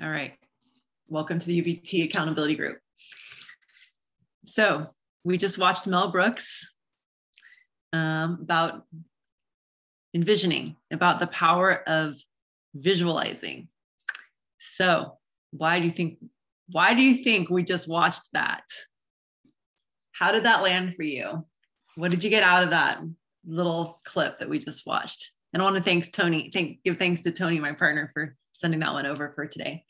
All right. Welcome to the UBT Accountability Group. So we just watched Mel Brooks about envisioning, about the power of visualizing. So why do you think we just watched that? How did that land for you? What did you get out of that little clip that we just watched? And I want to give thanks to Tony, my partner, for sending that one over for today.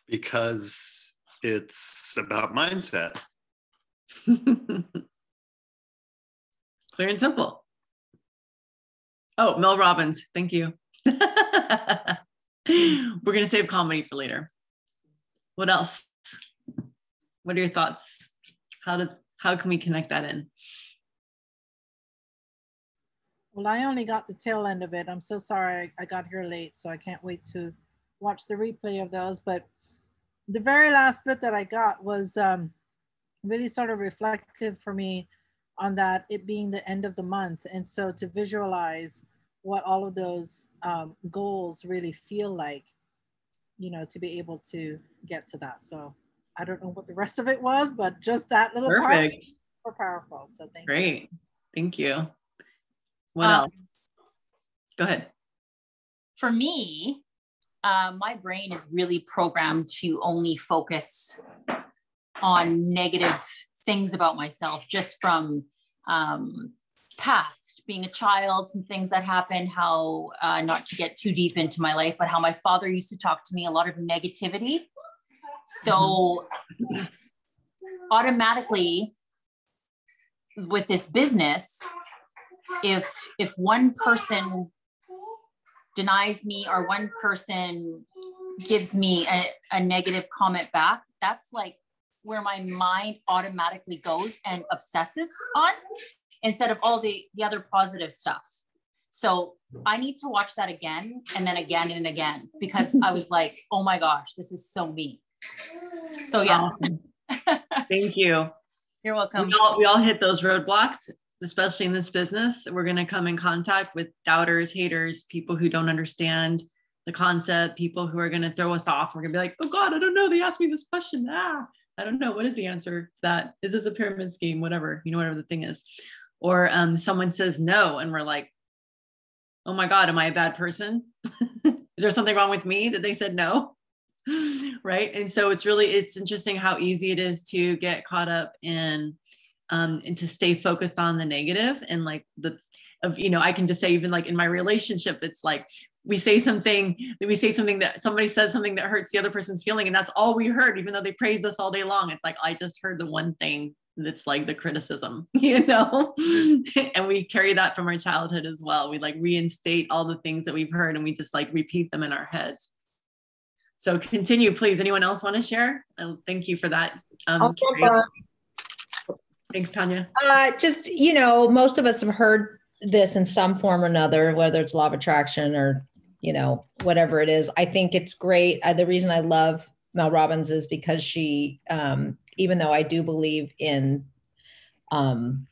Because it's about mindset. Clear and simple. Oh, Mel Robbins. Thank you. We're going to save comedy for later. What else? What are your thoughts? How can we connect that in? Well, I only got the tail end of it. I'm so sorry I got here late, so I can't wait to watch the replay of those. But the very last bit that I got was really sort of reflective for me on that, it being the end of the month. And so to visualize what all of those goals really feel like, you know, to be able to get to that. So I don't know what the rest of it was, but just that little part was powerful. So thank you. Great. Thank you. What else? Go ahead. For me, my brain is really programmed to only focus on negative things about myself, just from past, being a child, some things that happened, how, not to get too deep into my life, but how my father used to talk to me, a lot of negativity. So automatically with this business, if one person denies me or one person gives me a negative comment back, that's like where my mind automatically goes and obsesses on, instead of all the other positive stuff. So I need to watch that again and then again and again, because I was like, oh my gosh, this is so me. So yeah. Awesome. Thank you. You're welcome. We all hit those roadblocks, especially in this business. We're going to come in contact with doubters, haters, people who don't understand the concept, people who are going to throw us off. We're going to be like, oh God, I don't know. They asked me this question. I don't know. What is the answer to that? Is this a pyramid scheme? Whatever, whatever the thing is. Or someone says no, and we're like, oh my God, am I a bad person? Is there something wrong with me that they said no? Right. And so it's interesting how easy it is to get caught up in and to stay focused on the negative. And like I can just say, even like in my relationship, it's like we say something that somebody says something that hurts the other person's feeling, and that's all we heard, even though they praised us all day long. It's like, I just heard the one thing that's like the criticism, and we carry that from our childhood as well. We like reinstate all the things that we've heard, and we just like repeat them in our heads. So continue, please. Anyone else want to share? Thank you for that. Thanks, Tanya. Just, most of us have heard this in some form or another, whether it's law of attraction or, whatever it is. I think it's great. The reason I love Mel Robbins is because she, even though I do believe in the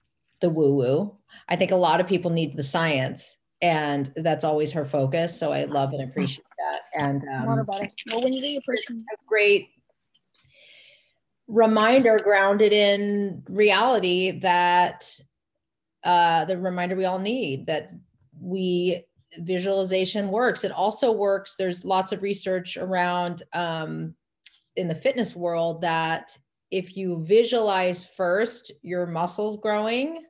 woo-woo, I think a lot of people need the science, and that's always her focus. So I love and appreciate that. And when you get your person, a great reminder grounded in reality, that the reminder we all need, that visualization works. It also works. There's lots of research around in the fitness world that if you visualize first your muscles growing,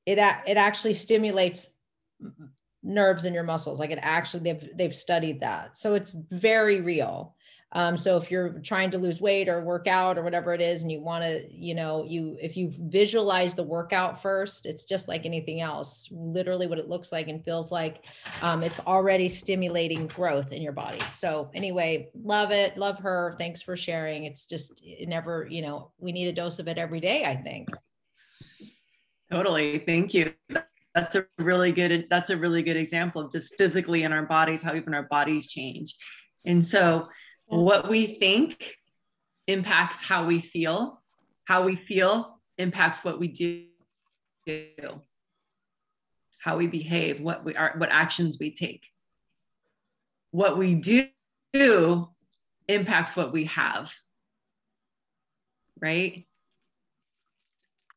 it actually stimulates nerves in your muscles. Like they've studied that. So it's very real. So if you're trying to lose weight or work out or whatever it is, and you want to, if you visualize the workout first, it's just like anything else, literally what it looks like and feels like. It's already stimulating growth in your body. So anyway, love it. Love her. Thanks for sharing. It's just, we need a dose of it every day, I think. Totally. Thank you. That's a really good example of just physically in our bodies, how even our bodies change. And so what we think impacts how we feel impacts what we do, how we behave, what actions we take. what we do impacts what we have, right?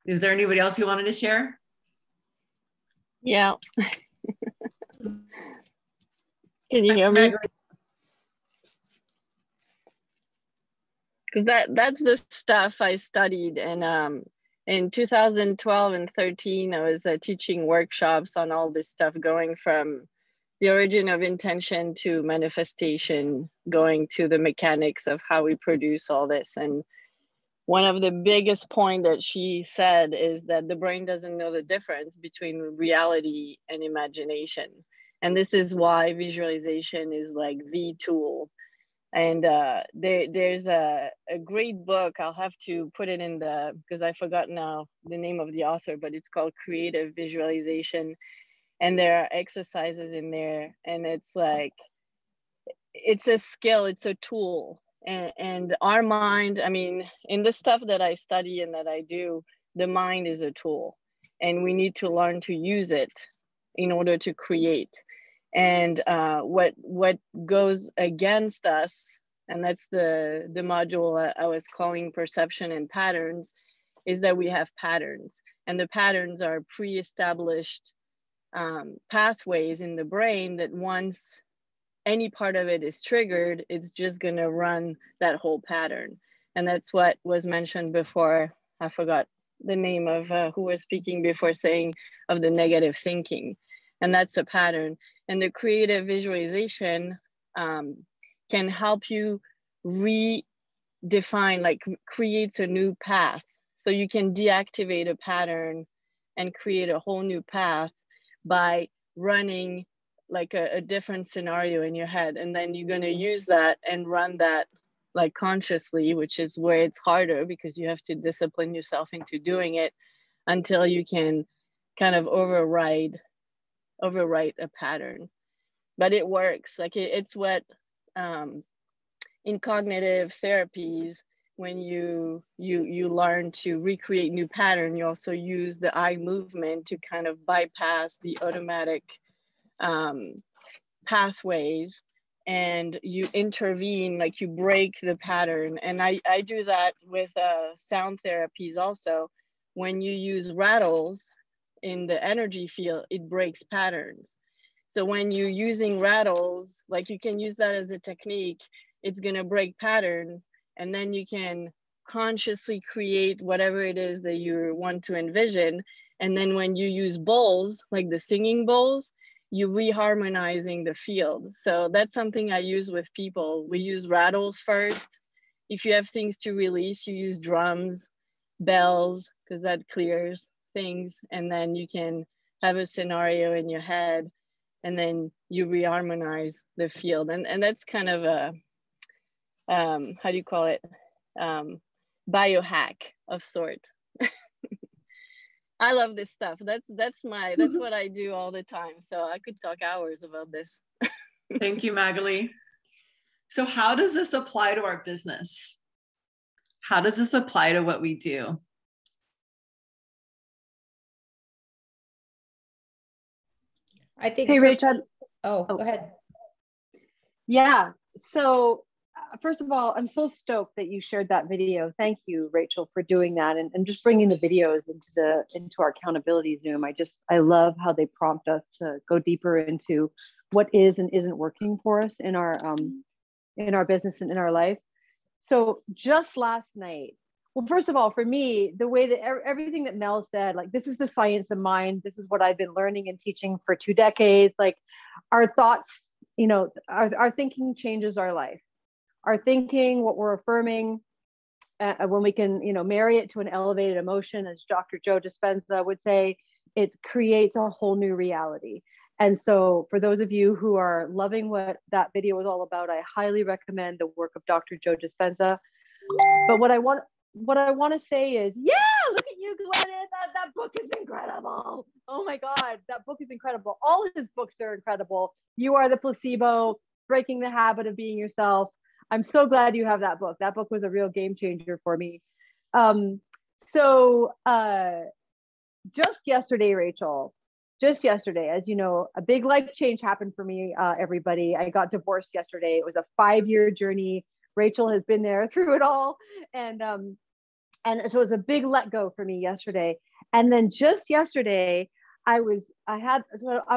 Is there anybody else who wanted to share? Yeah. Can you hear me? Because that's the stuff I studied, and in 2012 and 13, I was teaching workshops on all this stuff, going from the origin of intention to manifestation, going to the mechanics of how we produce all this. And one of the biggest point that she said is that the brain doesn't know the difference between reality and imagination. And this is why visualization is like the tool. And there's a great book. I'll have to put it in because I forgot now the name of the author, but it's called Creative Visualization. And there are exercises in there, and it's like, it's a skill, it's a tool. And our mind, I mean, in the stuff that I study and that I do, the mind is a tool, and we need to learn to use it in order to create. And what goes against us, and that's the module I was calling perception and patterns, is that we have patterns, and the patterns are pre-established pathways in the brain that once any part of it is triggered, it's just going to run that whole pattern. And that's what was mentioned before. I forgot the name of who was speaking before, saying of the negative thinking. And that's a pattern. And the creative visualization can help you redefine, like creates a new path. So you can deactivate a pattern and create a whole new path by running like a different scenario in your head. And then you're going to use that and run that like consciously, which is where it's harder, because you have to discipline yourself into doing it until you can kind of overwrite a pattern. But it works. Like it's what in cognitive therapies, when you learn to recreate new pattern, you also use the eye movement to kind of bypass the automatic pathways, and you intervene, like you break the pattern. And I do that with sound therapies also. When you use rattles in the energy field, it breaks patterns. So when you're using rattles, like you can use that as a technique, it's going to break patterns, and then you can consciously create whatever it is that you want to envision. And then when you use bowls, like the singing bowls, you reharmonizing the field. So that's something I use with people. We use rattles first. If you have things to release, you use drums, bells, because that clears things. And then you can have a scenario in your head, and then you reharmonize the field. And that's kind of a, how do you call it? Biohack of sort. I love this stuff. That's what I do all the time. So I could talk hours about this. Thank you, Magali. So how does this apply to our business? How does this apply to what we do? I think. Hey, Rachel. Oh, go ahead. Yeah. So first of all, I'm so stoked that you shared that video. Thank you, Rachel, for doing that and just bringing the videos into our accountability Zoom. I love how they prompt us to go deeper into what is and isn't working for us in our business and in our life. So just last night, well, first of all, for me, the way that everything that Mel said, like, this is the science of mind. This is what I've been learning and teaching for 2 decades. Like, our thoughts, our thinking changes our life. Our thinking, what we're affirming, when we can, marry it to an elevated emotion, as Dr. Joe Dispenza would say, it creates a whole new reality. And so for those of you who are loving what that video was all about, I highly recommend the work of Dr. Joe Dispenza. But what I want to say is, yeah, look at you, Glennis. That book is incredible. Oh my God, that book is incredible. All his books are incredible. You Are the Placebo, Breaking the Habit of Being Yourself. I'm so glad you have that book. That book was a real game changer for me. So just yesterday, Rachel, just yesterday, as you know, a big life change happened for me, everybody. I got divorced yesterday. It was a 5-year journey. Rachel has been there through it all. And so it was a big let go for me yesterday. And then just yesterday, I'm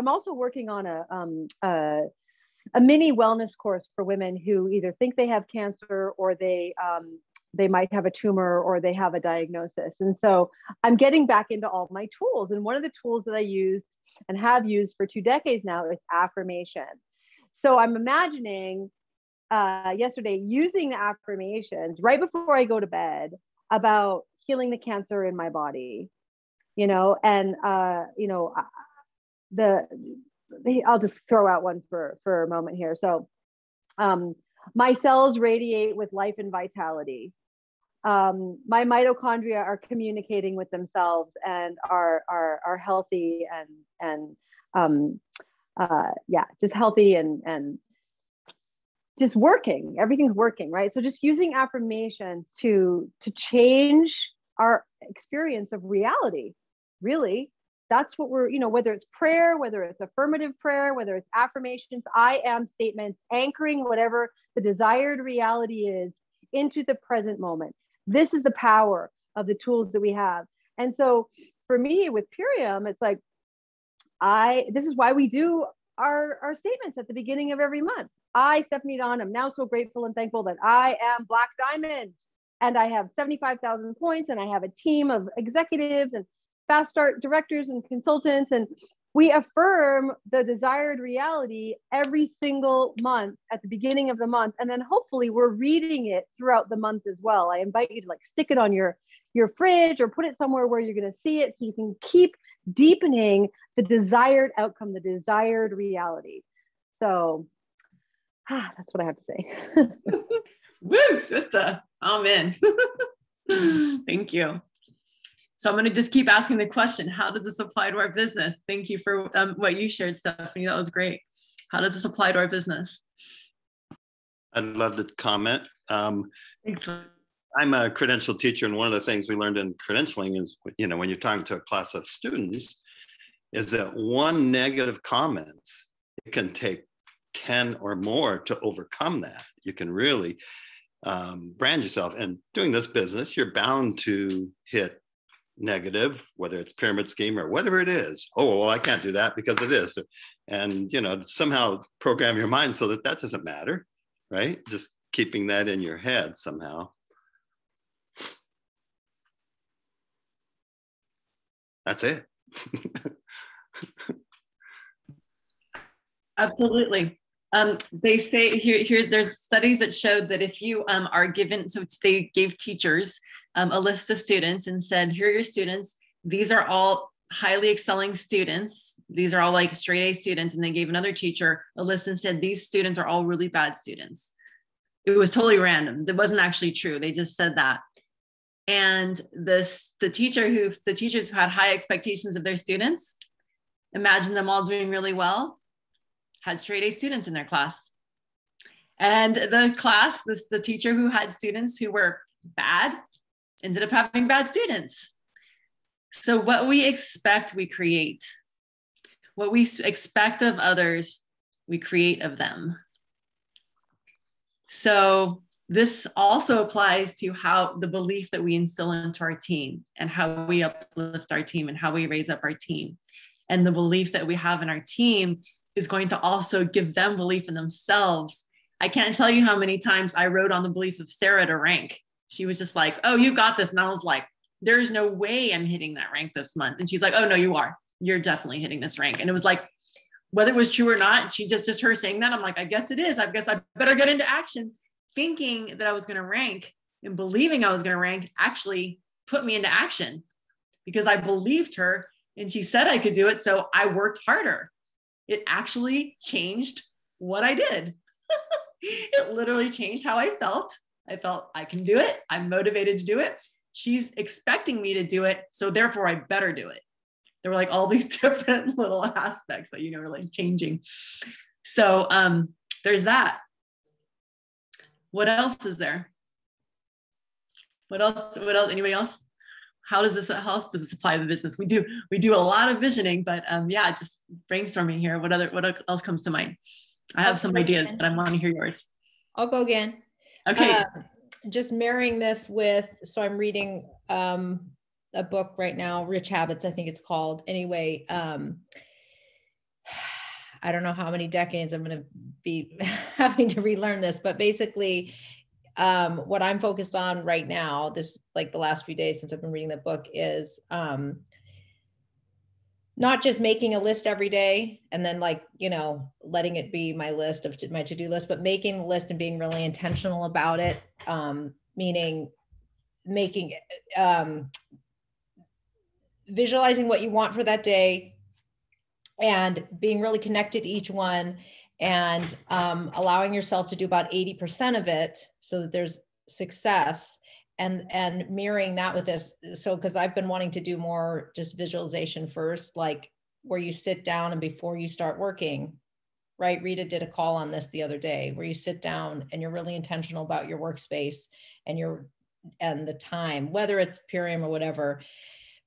also working on a mini wellness course for women who either think they have cancer, or they might have a tumor, or they have a diagnosis. And so I'm getting back into all my tools. And one of the tools that I use and have used for 2 decades now is affirmation. So I'm imagining yesterday using the affirmations right before I go to bed about healing the cancer in my body, and I'll just throw out one for a moment here. So my cells radiate with life and vitality. My mitochondria are communicating with themselves and are healthy and just healthy and just working. Everything's working, right? So just using affirmations to change our experience of reality, really. That's what we're, whether it's prayer, whether it's affirmative prayer, whether it's affirmations, I am statements, anchoring whatever the desired reality is into the present moment. This is the power of the tools that we have. And so for me with Purium, it's like, this is why we do our statements at the beginning of every month. I, Stephanie Dawn, am now so grateful and thankful that I am Black Diamond, and I have 75,000 points, and I have a team of executives and fast start directors and consultants, and we affirm the desired reality every single month at the beginning of the month. And then hopefully we're reading it throughout the month as well. I invite you to stick it on your fridge or put it somewhere where you're going to see it, so you can keep deepening the desired outcome, the desired reality. So that's what I have to say. Woo, sister, I'm in. Thank you. So I'm going to just keep asking the question, how does this apply to our business? Thank you for what you shared, Stephanie. That was great. How does this apply to our business? I'd love to comment. Thanks. I'm a credentialed teacher, and one of the things we learned in credentialing is, when you're talking to a class of students, is that one negative comments, it can take 10 or more to overcome that. You can really brand yourself. And doing this business, you're bound to hit negative, whether it's pyramid scheme or whatever it is. Oh, well, I can't do that because it is. And, somehow program your mind so that doesn't matter, right? Just keeping that in your head somehow. That's it. Absolutely. They say here there's studies that showed that if you are given, so they gave teachers a list of students and said, here are your students. These are all highly excelling students. These are all like straight A students. And they gave another teacher a list and said, these students are all really bad students. It was totally random. That wasn't actually true. They just said that. And the teachers who had high expectations of their students, imagine them all doing really well, had straight A students in their class. And the teacher who had students who were bad ended up having bad students. So what we expect, we create. What we expect of others, we create of them. So this also applies to how the belief that we instill into our team and how we uplift our team and how we raise up our team. And the belief that we have in our team is going to also give them belief in themselves. I can't tell you how many times I wrote on the belief of Sarah to rank. She was just like, oh, you got this. And I was like, there's no way I'm hitting that rank this month. And she's like, oh, no, you are. You're definitely hitting this rank. And it was like, whether it was true or not, she just her saying that, I'm like, I guess it is. I guess I better get into action. Thinking that I was going to rank and believing I was going to rank actually put me into action because I believed her and she said I could do it. So I worked harder. It actually changed what I did. It literally changed how I felt. I felt I can do it. I'm motivated to do it. She's expecting me to do it. So therefore I better do it. There were like all these different little aspects that, are like changing. So there's that. What else is there? What else? Anybody else how else does this apply to the business? We do a lot of visioning, but yeah, just brainstorming here. What else comes to mind? I have some ideas, but I want to hear yours. I'll go again. Okay. Just marrying this with, so I'm reading a book right now, Rich Habits, I think it's called. Anyway, I don't know how many decades I'm going to be having to relearn this, but basically what I'm focused on right now, this like the last few days since I've been reading the book, is not just making a list every day and then like, you know, letting it be my list of my to-do list, but making the list and being really intentional about it. Meaning making, visualizing what you want for that day and being really connected to each one, and allowing yourself to do about 80% of it so that there's success, and mirroring that with this. So, because I've been wanting to do more just visualization first, like where you sit down and before you start working, right? Rita did a call on this the other day, where you sit down and you're really intentional about your workspace and the time, whether it's Purium or whatever,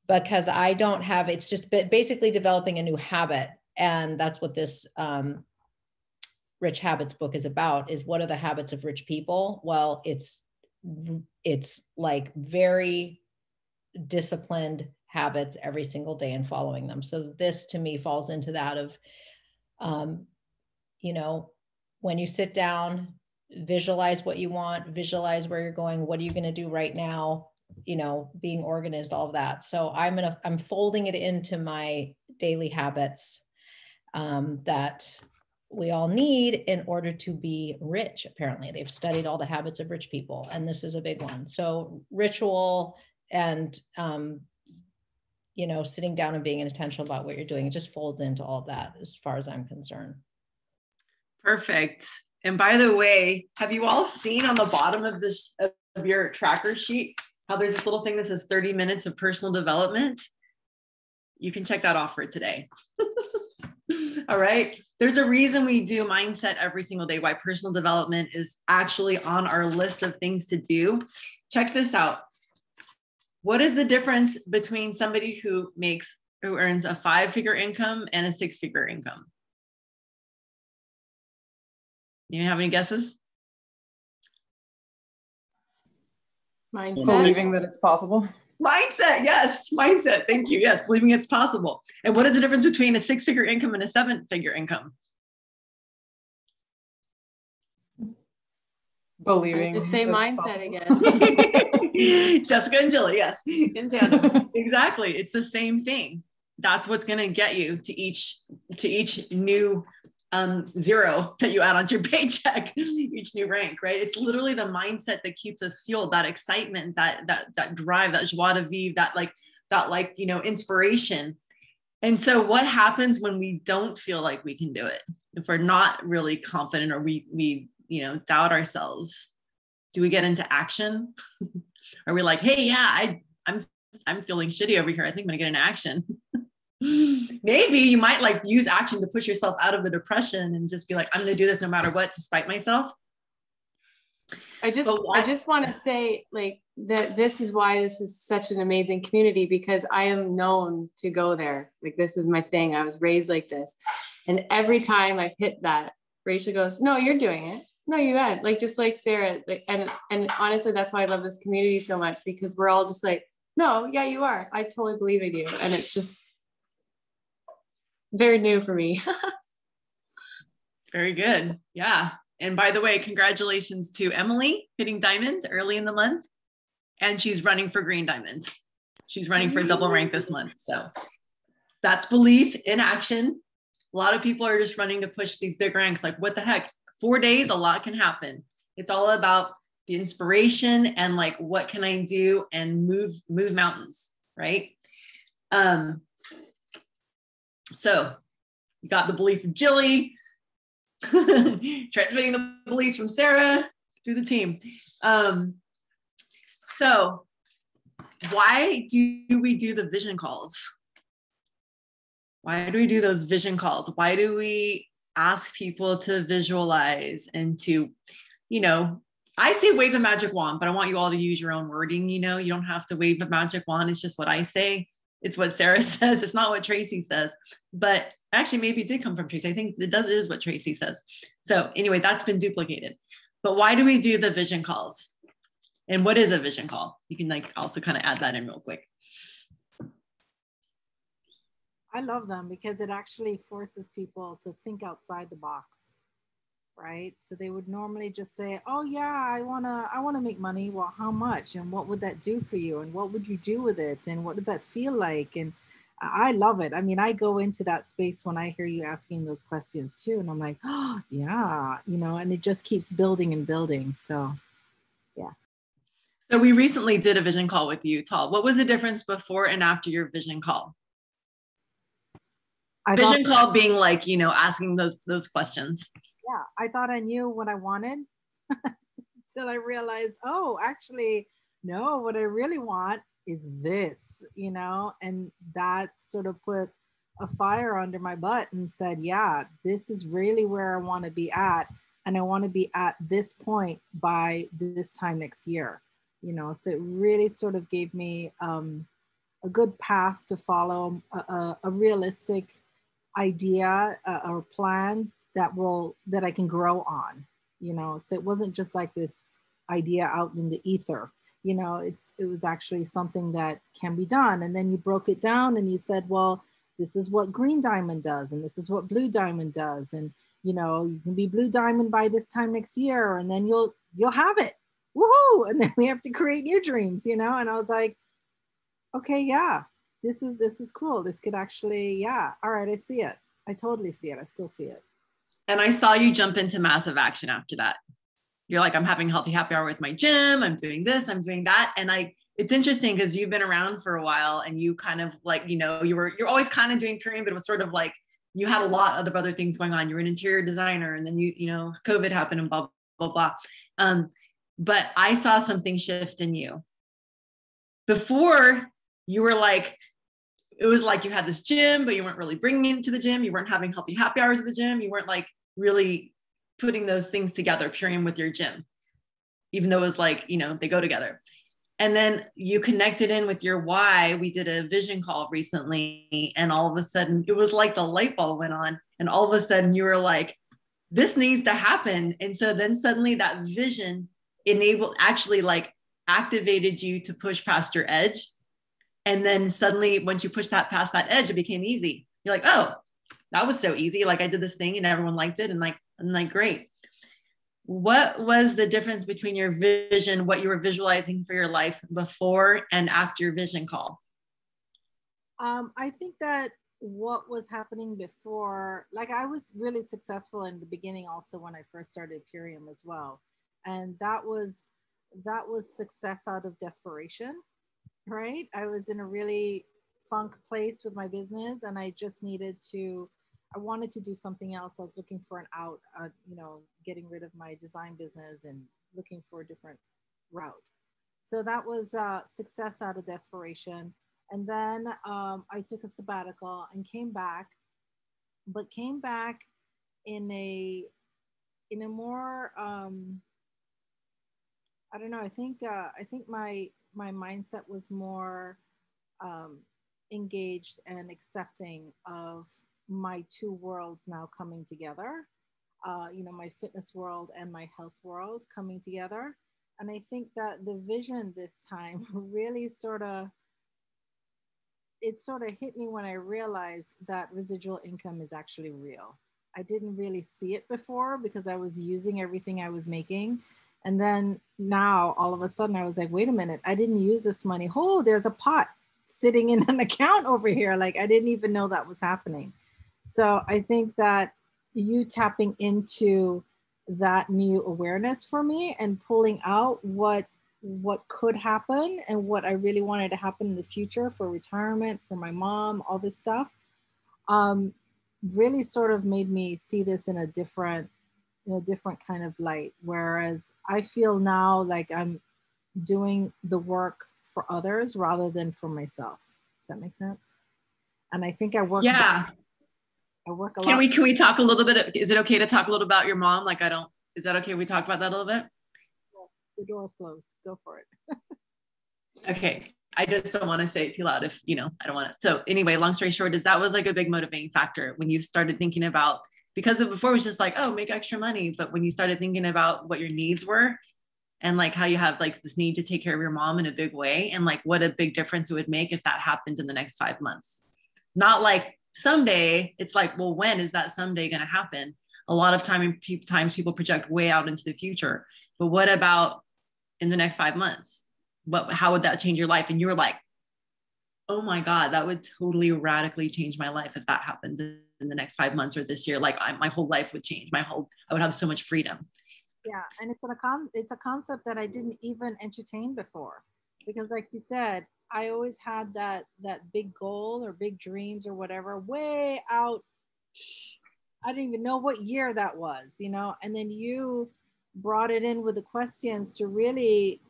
because I don't have, it's just basically developing a new habit. And that's what this Rich Habits book is about, is what are the habits of rich people? Well, it's like very disciplined habits every single day and following them. So this to me falls into that of, you know, when you sit down, visualize what you want, visualize where you're going, what are you going to do right now, you know, being organized, all of that. So I'm folding it into my daily habits that we all need in order to be rich. Apparently they've studied all the habits of rich people, and this is a big one. So ritual and, you know, sitting down and being intentional about what you're doing, it just folds into all of that as far as I'm concerned. Perfect. And by the way, have you all seen on the bottom of this, of your tracker sheet, how there's this little thing that says 30 minutes of personal development? You can check that off for today. All right. There's a reason we do mindset every single day, why personal development is actually on our list of things to do. Check this out. What is the difference between somebody who earns a 5-figure income and a 6-figure income? You have any guesses? Mindset. Believing that it's possible. Mindset, yes. Mindset, thank you. Yes, believing it's possible. And what is the difference between a 6-figure income and a 7-figure income? Believing the same mindset again. Jessica and Jill, yes, in tandem. Exactly, it's the same thing. That's what's going to get you to each new zero that you add onto your paycheck, each new rank, right? It's literally the mindset that keeps us fueled, that excitement, that drive, that joie de vivre, that you know, inspiration. And so what happens when we don't feel like we can do it? If we're not really confident, or we you know, doubt ourselves, do we get into action? Are we like, hey, yeah, I'm feeling shitty over here, I think I'm gonna get into action. Maybe you might like use action to push yourself out of the depression and just be like, I'm going to do this no matter what, to spite myself. I just want to say like that this is why this is such an amazing community, because I am known to go there. Like, this is my thing. I was raised like this. And every time I've hit that, Rachel goes, no, you're doing it. No, you had, like, just like Sarah. Like, and honestly, that's why I love this community so much, because we're all just like, no, yeah, you are. I totally believe in you. And it's just very new for me. Very good. Yeah. And by the way, congratulations to Emily hitting diamonds early in the month. And she's running for green diamonds. She's running for double rank this month. So that's belief in action. A lot of people are just running to push these big ranks. Like, what the heck? 4 days, a lot can happen. It's all about the inspiration and like, what can I do, and move mountains, right? So you got the belief of Jilly, transmitting the beliefs from Sarah through the team. So why do we do the vision calls? Why do we do those vision calls? Why do we ask people to visualize and to, you know, I say wave a magic wand, but I want you all to use your own wording. You know, you don't have to wave a magic wand. It's just what I say. It's what Sarah says. It's not what Tracy says. But actually, maybe it did come from Tracy. I think it is what Tracy says. So anyway, that's been duplicated. But why do we do the vision calls? And what is a vision call? You can like also kind of add that in real quick. I love them because it actually forces people to think outside the box, right? So they would normally just say, oh yeah, I wanna make money. Well, how much? And what would that do for you? And what would you do with it? And what does that feel like? And I love it. I mean, I go into that space when I hear you asking those questions too. And I'm like, oh yeah, you know, and it just keeps building and building. So yeah. So we recently did a vision call with you, Tal. What was the difference before and after your vision call? Vision call being like, you know, asking those questions. Yeah, I thought I knew what I wanted until I realized, oh, actually, no, what I really want is this, you know, and that sort of put a fire under my butt and said, yeah, this is really where I want to be at. And I want to be at this point by this time next year, you know, so it really sort of gave me a good path to follow, a realistic idea or plan that I can grow on, you know. So it wasn't just like this idea out in the ether, you know. It was actually something that can be done. And then you broke it down and you said, well, this is what green diamond does and this is what blue diamond does, and you know, you can be blue diamond by this time next year, and then you'll have it, woohoo. And then we have to create new dreams, you know. And I was like, okay, yeah, this is cool. This could actually, yeah, all right, I see it. I totally see it. I still see it. And I saw you jump into massive action after that. You're like, I'm having healthy happy hour with my gym. I'm doing this, I'm doing that. And it's interesting because you've been around for a while and you kind of like, you know, you're always kind of doing period, but it was sort of like, you had a lot of other things going on. You're an interior designer and then you know, COVID happened and blah, blah, blah. But I saw something shift in you. Before you were like, it was like you had this gym, but you weren't really bringing it to the gym. You weren't having healthy happy hours at the gym. You weren't like really putting those things together, pairing with your gym, even though it was like, you know, they go together. And then you connected in with your why. We did a vision call recently, and all of a sudden it was like the light bulb went on, and all of a sudden you were like, this needs to happen. And so then suddenly that vision actually like activated you to push past your edge. And then suddenly once you push that past that edge, it became easy. You're like, oh, that was so easy. Like I did this thing and everyone liked it. And like, great. What was the difference between your vision, what you were visualizing for your life before and after your vision call? I think that what was happening before, like I was really successful in the beginning also when I first started Purium as well. And that was success out of desperation, right? I was in a really funk place with my business and I just I wanted to do something else. I was looking for an out, you know, getting rid of my design business and looking for a different route. So that was success out of desperation. And then I took a sabbatical and came back in a more, I don't know, I think my mindset was more engaged and accepting of my two worlds now coming together, you know, my fitness world and my health world coming together. And I think that the vision this time really sort of hit me when I realized that residual income is actually real. I didn't really see it before because I was using everything I was making. And then now all of a sudden I was like, wait a minute, I didn't use this money. Oh, there's a pot sitting in an account over here. Like I didn't even know that was happening. So I think that you tapping into that new awareness for me and pulling out what could happen and what I really wanted to happen in the future for retirement, for my mom, all this stuff, really sort of made me see this in a different kind of light. Whereas I feel now like I'm doing the work for others rather than for myself. Does that make sense? And I think I work. Yeah. I work a lot. Can we talk a little bit? Is it okay to talk a little about your mom? Like is that okay? We talk about that a little bit? The door's closed. Go for it. Okay. I just don't want to say it too loud if, I don't want it. So anyway, long story short is that was like a big motivating factor when you started thinking about, because before it was just like, oh, make extra money. But when you started thinking about what your needs were and like how you have like this need to take care of your mom in a big way and like what a big difference it would make if that happened in the next 5 months. Not like someday, it's like, well, when is that someday going to happen? A lot of times people project way out into the future, but what about in the next 5 months? How would that change your life? And you were like, oh my God, that would totally radically change my life if that happens in the next 5 months or this year. Like my whole life would change. I would have so much freedom. Yeah, and it's a concept that I didn't even entertain before, because like you said, I always had that big goal or big dreams or whatever way out. I didn't even know what year that was, and then you brought it in with the questions to really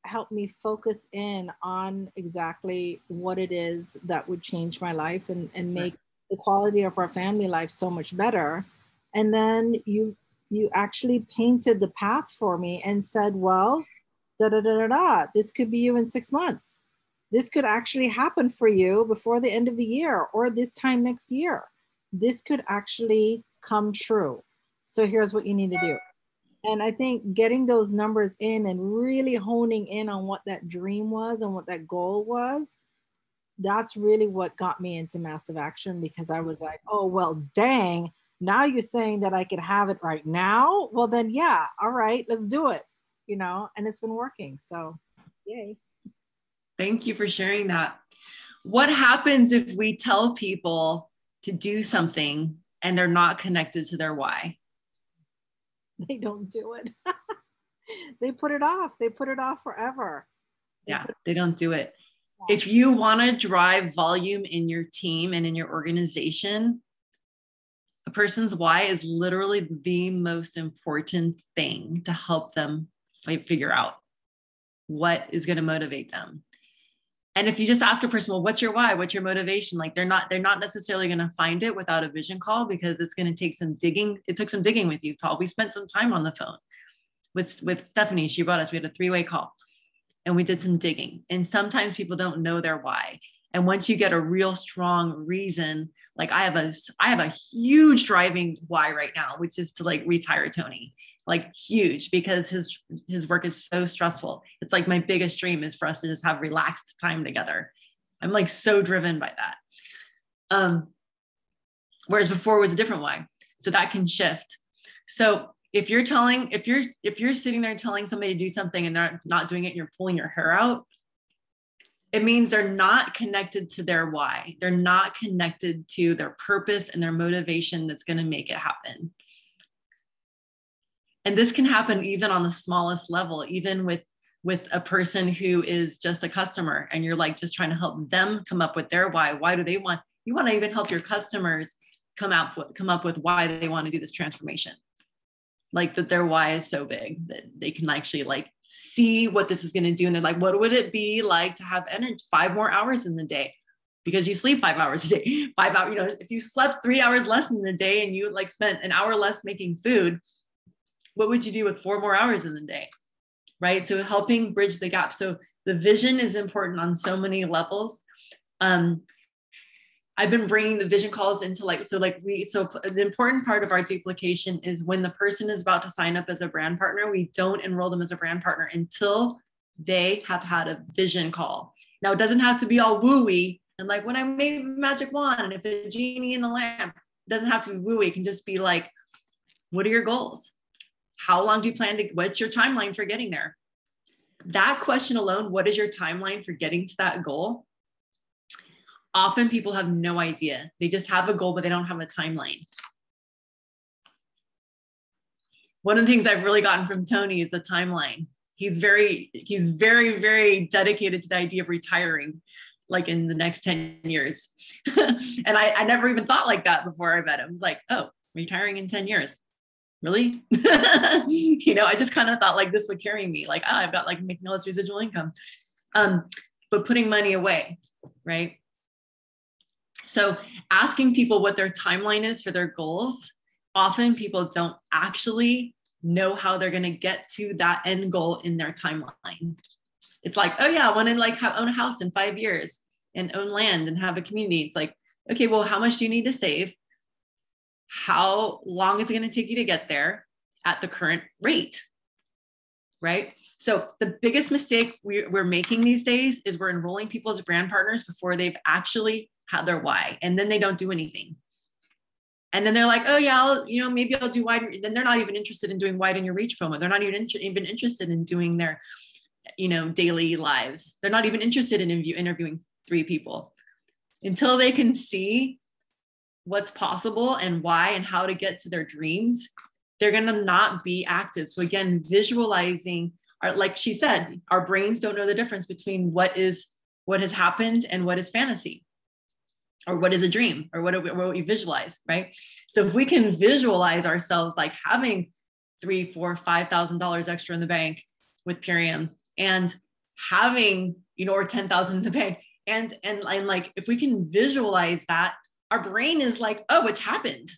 help me focus in on exactly what it is that would change my life and make the quality of our family life so much better. And then you actually painted the path for me and said, well, this could be you in 6 months. This could actually happen for you before the end of the year or this time next year. This could actually come true. So here's what you need to do. And I think getting those numbers in and really honing in on what that dream was and what that goal was, that's really what got me into massive action, because I was like, oh, well, dang, now you're saying that I could have it right now. Well, then, yeah, all right, let's do it, and it's been working. So, yay. Thank you for sharing that. What happens if we tell people to do something and they're not connected to their why? They don't do it. They put it off. They put it off forever. They don't do it. If you want to drive volume in your team and in your organization, a person's why is literally the most important thing to help them figure out what is going to motivate them. And if you just ask a person, well, what's your why? What's your motivation? Like they're not necessarily going to find it without a vision call, because it's going to take some digging. It took some digging with you, Tal. We spent some time on the phone with Stephanie. She brought us, we had a 3-way call and we did some digging. And sometimes people don't know their why. And once you get a real strong reason, like I have a huge driving why right now, which is to like retire Tony, like huge, because his work is so stressful. It's like my biggest dream is for us to just have relaxed time together. I'm like so driven by that. Whereas before it was a different why. So that can shift. So if you're sitting there telling somebody to do something and they're not doing it, and you're pulling your hair out, it means they're not connected to their why. They're not connected to their purpose and their motivation that's going to make it happen. And this can happen even on the smallest level, even with a person who is just a customer and you're like just trying to help them come up with their why. Why do they want? You want to even help your customers come up with why they want to do this transformation. Like that their why is so big that they can actually like see what this is going to do. And they're like, what would it be like to have 5 more hours in the day? Because you sleep 5 hours a day, 5 hours, if you slept 3 hours less in the day and you like spent an hour less making food, what would you do with 4 more hours in the day? Right. So helping bridge the gap. So the vision is important on so many levels. I've been bringing the vision calls into so the important part of our duplication is when the person is about to sign up as a brand partner, we don't enroll them as a brand partner until they have had a vision call. Now it doesn't have to be all wooey and like when I made magic wand and if a genie in the lamp, it doesn't have to be wooey. It can just be like, what are your goals? How long do you plan to, what's your timeline for getting there? That question alone, what is your timeline for getting to that goal? Often people have no idea. They just have a goal, but they don't have a timeline. One of the things I've really gotten from Tony is a timeline. He's very, very dedicated to the idea of retiring, like in the next 10 years. And I never even thought like that before I met him. I was like, oh, retiring in 10 years. Really? I just kind of thought like this would carry me. Like, I've got like making all this residual income. But putting money away, right? So asking people what their timeline is for their goals, often people don't actually know how they're going to get to that end goal in their timeline. It's like, oh yeah, I want to like own a house in 5 years and own land and have a community. It's like, okay, well, how much do you need to save? How long is it going to take you to get there at the current rate? Right? So the biggest mistake we're making these days is we're enrolling people as brand partners before they've actually had their why, and then they don't do anything. And then they're like, oh yeah, maybe I'll do wide. Then they're not even interested in doing widen your reach promo. They're not even interested in doing their, daily lives. They're not even interested in interviewing 3 people until they can see what's possible and why and how to get to their dreams. They're going to not be active. So again, visualizing, like she said, our brains don't know the difference between what has happened and what is fantasy, or what is a dream, or what we visualize, right? So if we can visualize ourselves like having $3,000, $4,000, $5,000 extra in the bank with Purium, and having, or 10,000 in the bank, and like, if we can visualize that, our brain is like, oh, it's happened.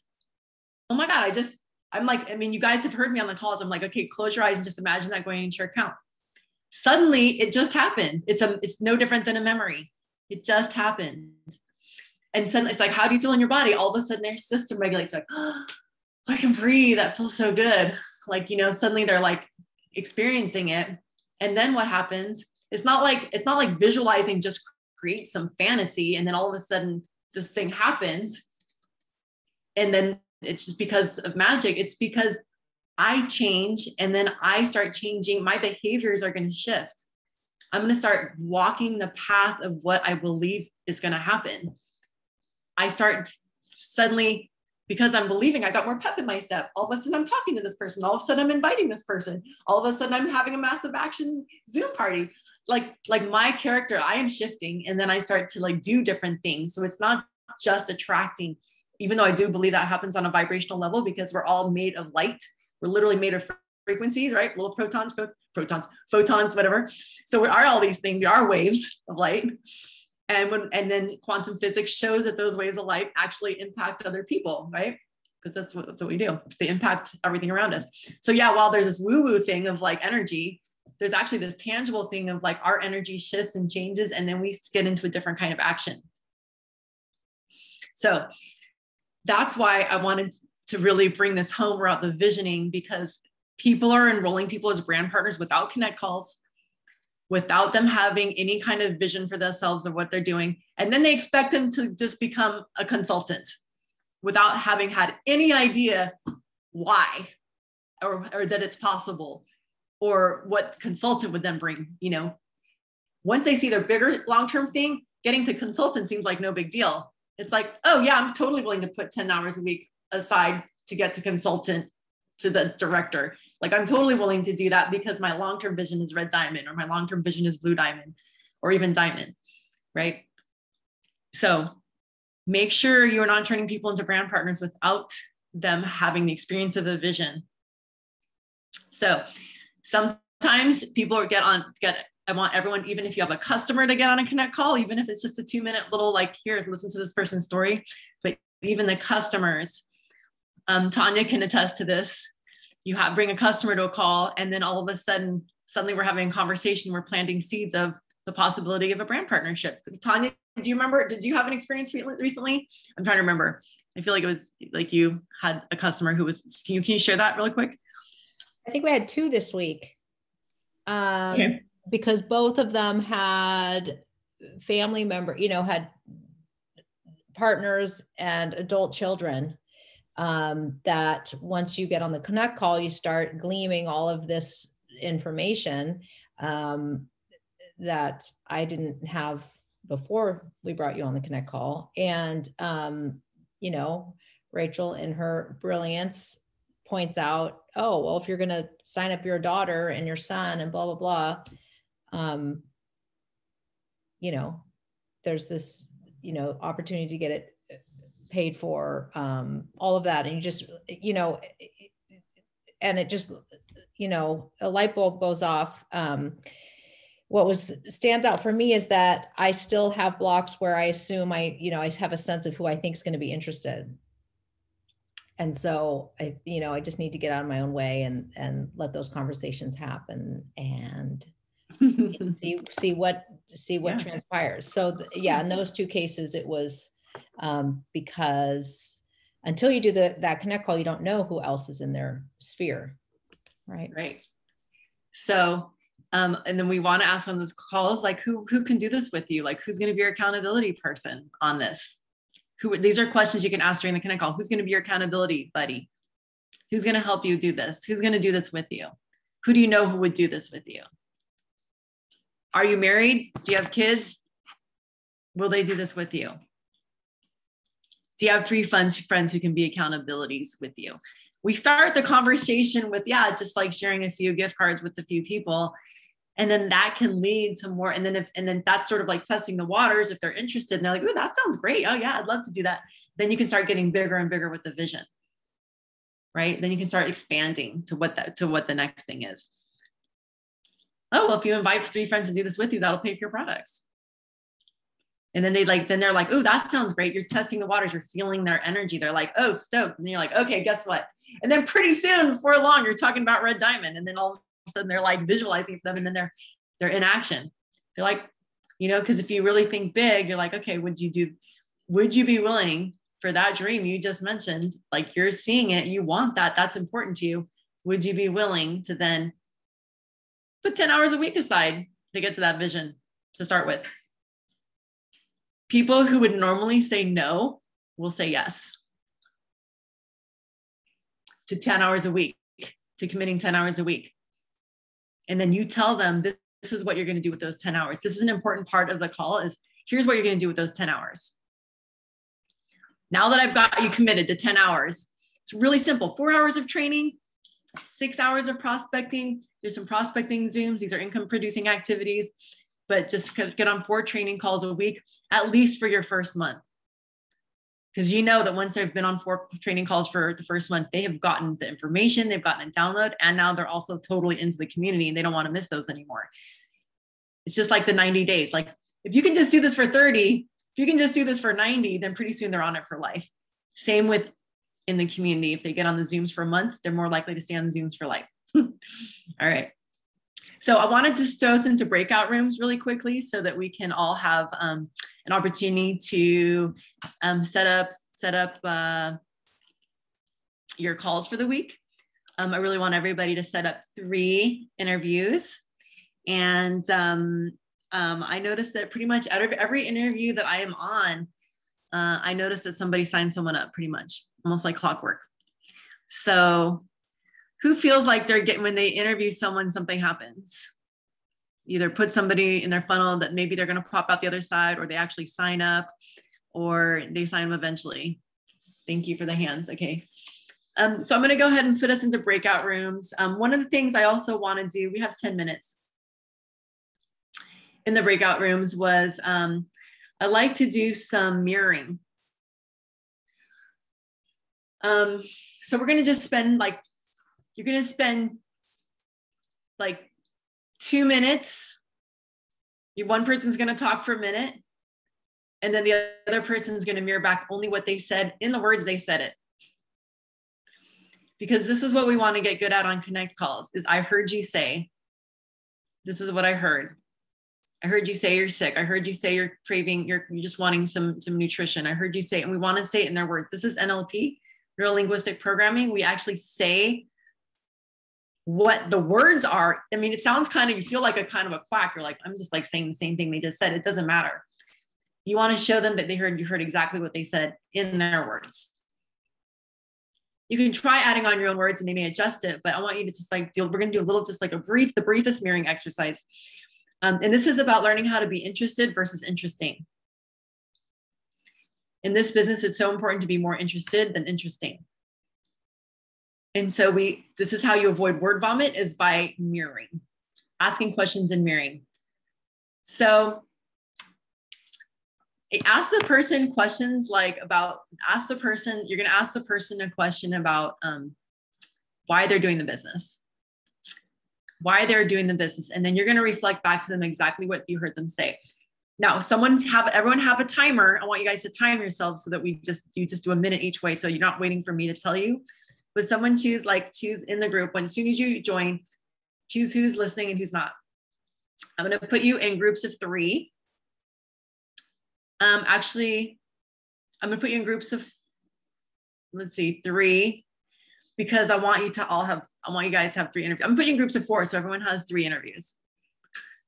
Oh my God, you guys have heard me on the calls. I'm like, okay, close your eyes and just imagine that going into your account. Suddenly it just happened. It's no different than a memory. It just happened. And suddenly it's like, how do you feel in your body? All of a sudden their system regulates, like, oh, I can breathe. That feels so good. Like, suddenly they're like experiencing it. And then what happens? It's not like visualizing just creates some fantasy, and then all of a sudden this thing happens. And then it's just because of magic. It's because I change, and then I start changing. My behaviors are going to shift. I'm going to start walking the path of what I believe is going to happen. I start suddenly, because I'm believing, I got more pep in my step. All of a sudden I'm talking to this person. All of a sudden I'm inviting this person. All of a sudden I'm having a massive action Zoom party. Like my character, I am shifting, and then I start to like do different things. So it's not just attracting, even though I do believe that happens on a vibrational level, because we're all made of light. We're literally made of frequencies, right? Little photons, whatever. So we are all these things. We are waves of light. And then quantum physics shows that those waves of light actually impact other people, right? Because that's what we do. They impact everything around us. So yeah, while there's this woo-woo thing of like energy, there's actually this tangible thing of like our energy shifts and changes, and then we get into a different kind of action. So that's why I wanted to really bring this home about the visioning, because people are enrolling people as brand partners without connect calls, without them having any kind of vision for themselves of what they're doing. And then they expect them to just become a consultant without having had any idea why, or that it's possible, or what consultant would then bring. Once they see their bigger long-term thing, getting to consultant seems like no big deal. It's like, oh yeah, I'm totally willing to put 10 hours a week aside to get to consultant to the director. Like I'm totally willing to do that because my long-term vision is red diamond, or my long-term vision is blue diamond, or even diamond, right? So make sure you're not turning people into brand partners without them having the experience of a vision. So sometimes people I want everyone, even if you have a customer, to get on a connect call, even if it's just a 2-minute little, like, here, listen to this person's story. But even the customers, Tanya can attest to this. You bring a customer to a call, and then all of a sudden, suddenly we're having a conversation. We're planting seeds of the possibility of a brand partnership. Tanya, do you remember, did you have an experience recently? I'm trying to remember. I feel like it was like you had a customer who was, can you share that really quick? I think we had 2 this week. Okay. Because both of them had family member, had partners and adult children, that once you get on the connect call, you start gleaming all of this information that I didn't have before we brought you on the connect call. And, Rachel, in her brilliance, points out, oh, well, if you're going to sign up your daughter and your son and blah, blah, blah, there's this, opportunity to get it paid for, all of that. And you just, and it just, a light bulb goes off. What stands out for me is that I still have blocks where I assume I have a sense of who I think is going to be interested. And so I just need to get out of my own way and let those conversations happen and see what transpires. So in those two cases, it was because until you do that connect call, you don't know who else is in their sphere. Right. So, and then we want to ask on those calls, like who can do this with you? Like, who's going to be your accountability person on this? These are questions you can ask during the connect call. Who's going to be your accountability buddy? Who's going to help you do this? Who's going to do this with you? Who do you know who would do this with you? Are you married? Do you have kids? Will they do this with you? Do you have 3 friends who can be accountabilities with you? We start the conversation with, just like sharing a few gift cards with a few people. And then that can lead to more. And then that's sort of like testing the waters. If they're interested and they're like, oh, that sounds great. Oh yeah, I'd love to do that. Then you can start getting bigger and bigger with the vision, right? Then you can start expanding to what the next thing is. Oh, well, if you invite 3 friends to do this with you, that'll pay for your products. And then they're like, oh, that sounds great. You're testing the waters. You're feeling their energy. They're like, oh, stoked. And you're like, okay, guess what? And then pretty soon, before long, you're talking about red diamond. And then all of a sudden they're like visualizing for them. And then they're in action. They're like, because if you really think big, you're like, okay, would you be willing for that dream you just mentioned? Like, you're seeing it, you want that, that's important to you. Would you be willing to then put 10 hours a week aside to get to that vision to start with? People who would normally say no will say yes to 10 hours a week, to committing 10 hours a week. And then you tell them, this is what you're going to do with those 10 hours. This is an important part of the call, is here's what you're going to do with those 10 hours. Now that I've got you committed to 10 hours, it's really simple. 4 hours of training, 6 hours of prospecting. There's some prospecting Zooms. These are income producing activities, but just get on 4 training calls a week, at least for your first month. Because you know that once they've been on 4 training calls for the first month, they have gotten the information, they've gotten a download, and now they're also totally into the community and they don't want to miss those anymore. It's just like the 90 days. Like, if you can just do this for 30, if you can just do this for 90, then pretty soon they're on it for life. Same with in the community. If they get on the Zooms for a month, they're more likely to stay on the Zooms for life. All right. So I wanted to throw us into breakout rooms really quickly so that we can all have an opportunity to set up your calls for the week. I really want everybody to set up 3 interviews. And I noticed that pretty much out of every interview that I am on, I noticed that somebody signed someone up, pretty much, almost like clockwork. So who feels like they're getting, when they interview someone, something happens? Either put somebody in their funnel that maybe they're going to pop out the other side, or they actually sign up, or they sign them eventually. Thank you for the hands. Okay. So I'm going to go ahead and put us into breakout rooms. One of the things I also want to do, we have 10 minutes in the breakout rooms, was I like to do some mirroring. So we're going to just spend you're going to spend 2 minutes. One person's going to talk for a minute, and then the other person's going to mirror back only what they said in the words they said it. Because this is what we want to get good at on Connect calls, is I heard you say, this is what I heard. I heard you say you're sick. I heard you say you're craving, you're just wanting some nutrition. I heard you say, and we want to say it in their words. This is NLP, neuro linguistic programming. We actually say what the words are. I mean, it sounds you feel like a kind of a quack. You're like, I'm just saying the same thing they just said. It doesn't matter. You want to show them that you heard exactly what they said in their words. You can try adding on your own words and they may adjust it, but I want you to just we're going to do a little, the briefest mirroring exercise. And this is about learning how to be interested versus interesting. In this business, it's so important to be more interested than interesting. And so this is how you avoid word vomit, is by mirroring, asking questions and mirroring. So ask the person questions you're going to ask the person a question about why they're doing the business. And then you're going to reflect back to them exactly what you heard them say. Now, everyone have a timer. I want you guys to time yourselves so that you just do a minute each way. So you're not waiting for me to tell you, but someone choose in the group. As soon as you join, choose who's listening and who's not. I'm going to put you in groups of 3. Actually, I'm going to put you in groups of, 3, because I want you guys to have 3 interviews. I'm putting in groups of 4, so everyone has 3 interviews.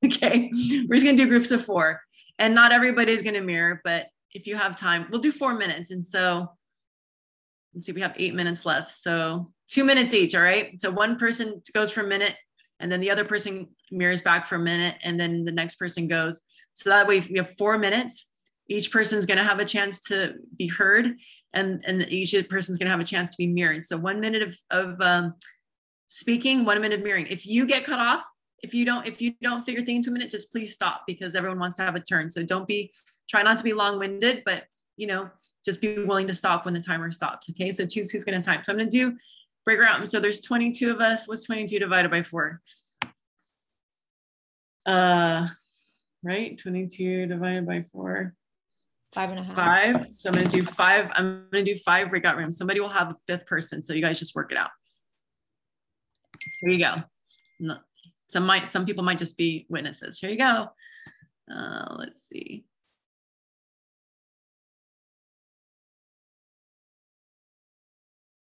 Okay, we're just going to do groups of 4, and not everybody's going to mirror, but if you have time, we'll do 4 minutes. And so let's see, we have 8 minutes left. So 2 minutes each. All right. So one person goes for a minute, and then the other person mirrors back for a minute, and then the next person goes. So that way we have 4 minutes. Each person's going to have a chance to be heard, and each person's going to have a chance to be mirrored. So 1 minute of speaking, 1 minute of mirroring. If you get cut off, if you don't figure things into a minute, just please stop, because everyone wants to have a turn. So try not to be long-winded, but just be willing to stop when the timer stops. Okay, so choose who's going to time. So I'm going to do break around. So there's 22 of us. What's 22 divided by 4? Right, 22 divided by 4. 5.5. 5. So I'm going to do 5. I'm going to do 5 breakout rooms. Somebody will have a 5th person. So you guys just work it out. Here you go. No, some people might just be witnesses. Here you go. Let's see.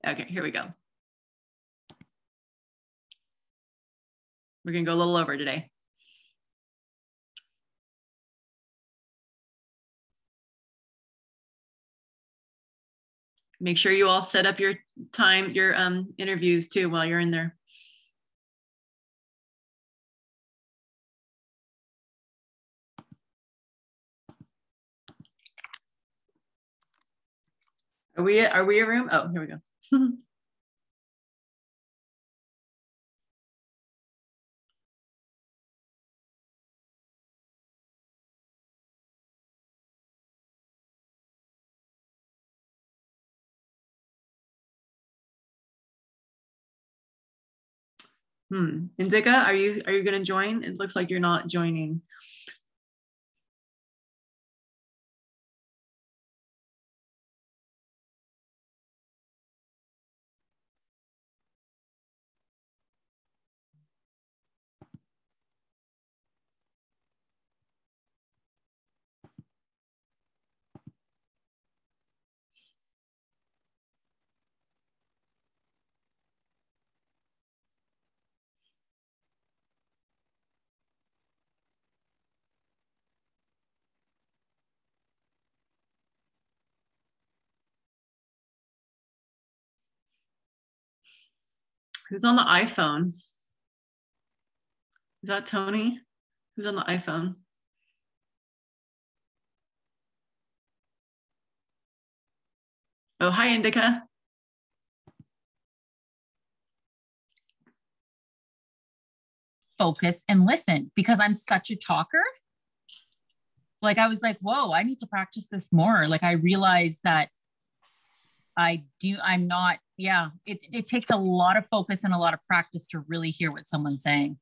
Okay, here we go. We're going to go a little over today. Make sure you all set up your interviews too while you're in there. Are we a room? Oh, here we go. Indica, are you going to join? It looks like you're not joining. Who's on the iPhone? Is that Tony? Who's on the iPhone? Oh, hi, Indica. Focus and listen, because I'm such a talker. Like, I was like, whoa, I need to practice this more. Like, I realized that I'm not, yeah, it takes a lot of focus and a lot of practice to really hear what someone's saying.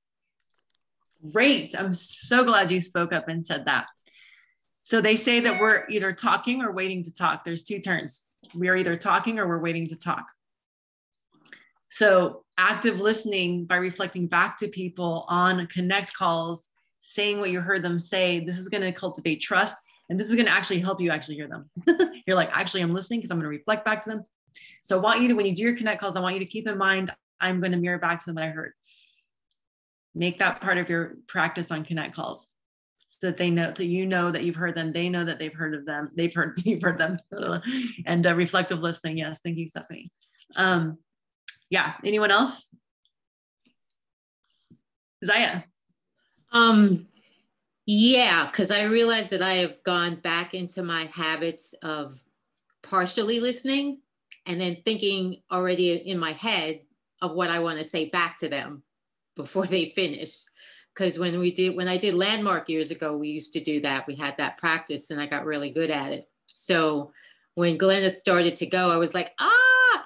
Great. I'm so glad you spoke up and said that. So they say that we're either talking or waiting to talk. There's 2 turns. We are either talking or we're waiting to talk. So active listening, by reflecting back to people on connect calls, saying what you heard them say, this is going to cultivate trust. And this is going to actually help you actually hear them. You're like, actually, I'm listening because I'm going to reflect back to them. So I want you to, when you do your connect calls, I want you to keep in mind, I'm going to mirror back to them what I heard. Make that part of your practice on connect calls, so that they know that you know that you've heard them. They know that they've heard of them. You've heard them. And reflective listening. Yes. Thank you, Stephanie. Yeah. Anyone else? Zaya. Yeah, because I realized that I have gone back into my habits of partially listening and then thinking already in my head of what I want to say back to them before they finish. Because when I did Landmark years ago, we used to do that. We had that practice and I got really good at it. So when Glenn had started to go, I was like,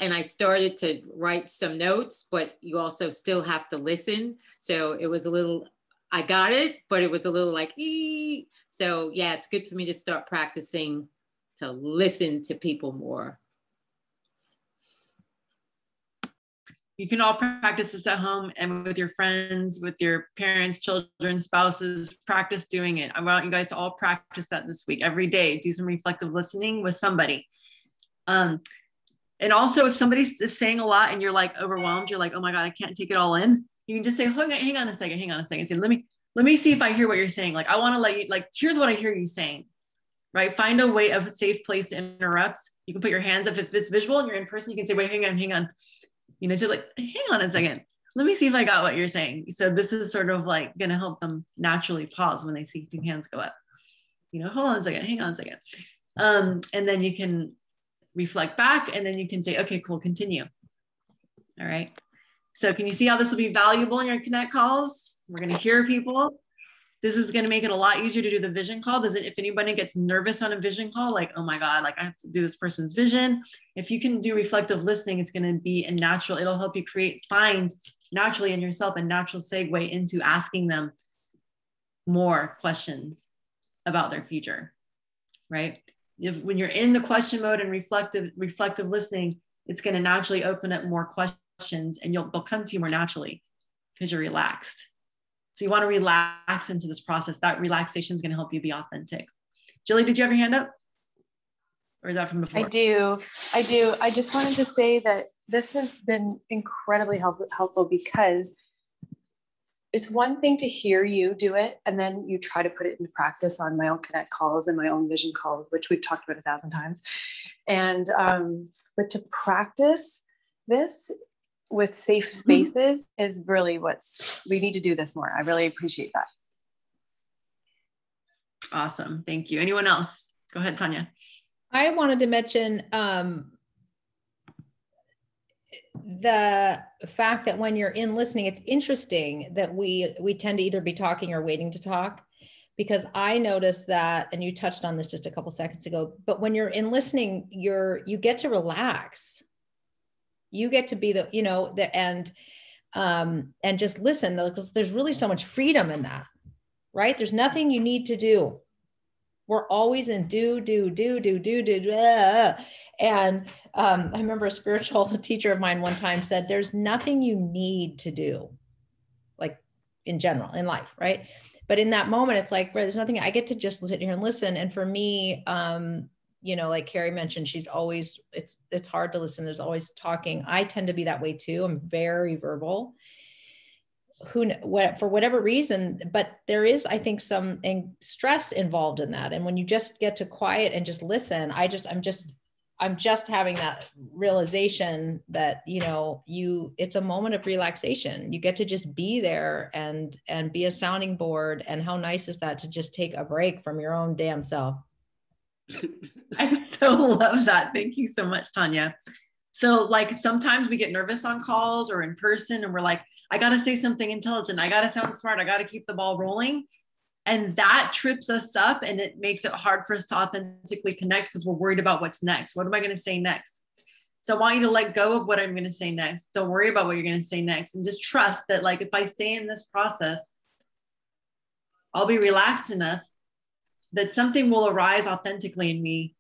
and I started to write some notes, but you also still have to listen. So it was a little I got it, but it was a little like, ee. So yeah, it's good for me to start practicing to listen to people more. You can all practice this at home and with your friends, with your parents, children, spouses, practice doing it. I want you guys to all practice that this week, every day. Do some reflective listening with somebody. And also if somebody's saying a lot and you're like overwhelmed, you're like, oh my God, I can't take it all in. You can just say, hang on a second. Say, let me see if I hear what you're saying. Like, I want to let you, like, here's what I hear you saying, right? Find a way of a safe place to interrupt. You can put your hands up. If it's visual and you're in person, you can say, wait, hang on. You know, so like, hang on a second. Let me see if I got what you're saying. So this is sort of like going to help them naturally pause when they see two hands go up. You know, hold on a second, hang on a second. And then you can reflect back and then you can say, okay, cool, continue. All right. So can you see how this will be valuable in your Connect calls? We're going to hear people. This is going to make it a lot easier to do the vision call. If anybody gets nervous on a vision call, like, oh my God, like I have to do this person's vision. If you can do reflective listening, it's going to be a natural, it'll help you find naturally in yourself a natural segue into asking them more questions about their future, right? When you're in the question mode and reflective listening, it's going to naturally open up more questions and they'll come to you more naturally because you're relaxed. So you want to relax into this process. That relaxation is going to help you be authentic. Jilly, did you have your hand up? Or is that from before? I do. I just wanted to say that this has been incredibly helpful because it's one thing to hear you do it, and then you try to put it into practice on my own Connect calls and my own vision calls, which we've talked about 1,000 times. And, but to practice this with safe spaces is really we need to do this more. I really appreciate that. Awesome. Thank you. Anyone else? Go ahead, Tanya. I wanted to mention the fact that when you're in listening, it's interesting that we tend to either be talking or waiting to talk, because I noticed that, and you touched on this just a couple seconds ago, but when you're in listening, you get to relax. You get to be and just listen. There's really so much freedom in that, right? There's nothing you need to do. We're always in do. And I remember a spiritual teacher of mine one time said, there's nothing you need to do, like in general, in life, right? But in that moment, it's like, there's nothing, I get to just sit here and listen. And for me, like Carrie mentioned, she's always, it's hard to listen. There's always talking. I tend to be that way too. I'm very verbal. For whatever reason, but there is, I think, some stress involved in that. And when you just get to quiet and just listen, I'm just having that realization that, it's a moment of relaxation. You get to just be there and be a sounding board. And how nice is that to just take a break from your own damn self? I so love that. Thank you so much, Tanya. So like sometimes we get nervous on calls or in person and we're like, I got to say something intelligent. I got to sound smart. I got to keep the ball rolling. And that trips us up and it makes it hard for us to authentically connect because we're worried about what's next. What am I going to say next? So I want you to let go of what I'm going to say next. Don't worry about what you're going to say next and just trust that like, if I stay in this process, I'll be relaxed enough that something will arise authentically in me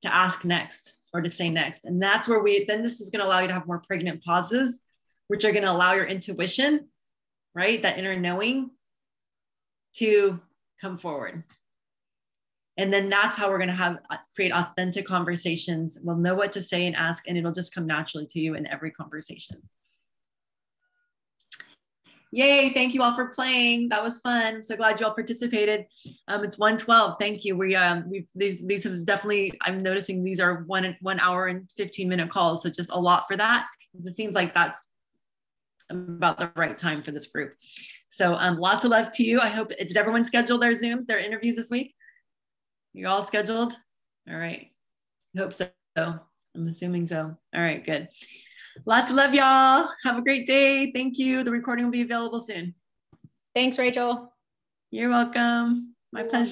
to ask next or to say next. And that's where then this is going to allow you to have more pregnant pauses, which are going to allow your intuition, right? That inner knowing to come forward. And then that's how we're going to create authentic conversations. We'll know what to say and ask, and it'll just come naturally to you in every conversation. Yay, thank you all for playing. That was fun. I'm so glad you all participated. It's 1:12. Thank you. These have definitely, I'm noticing these are 1 hour and 15-minute calls. So just a lot for that. It seems like that's about the right time for this group. So lots of love to you. I hope, did everyone schedule their Zooms, their interviews this week? You're all scheduled? All right. I hope so. I'm assuming so. All right, good. Lots of love, y'all. Have a great day. Thank you. The recording will be available soon. Thanks, Rachel. You're welcome. My pleasure.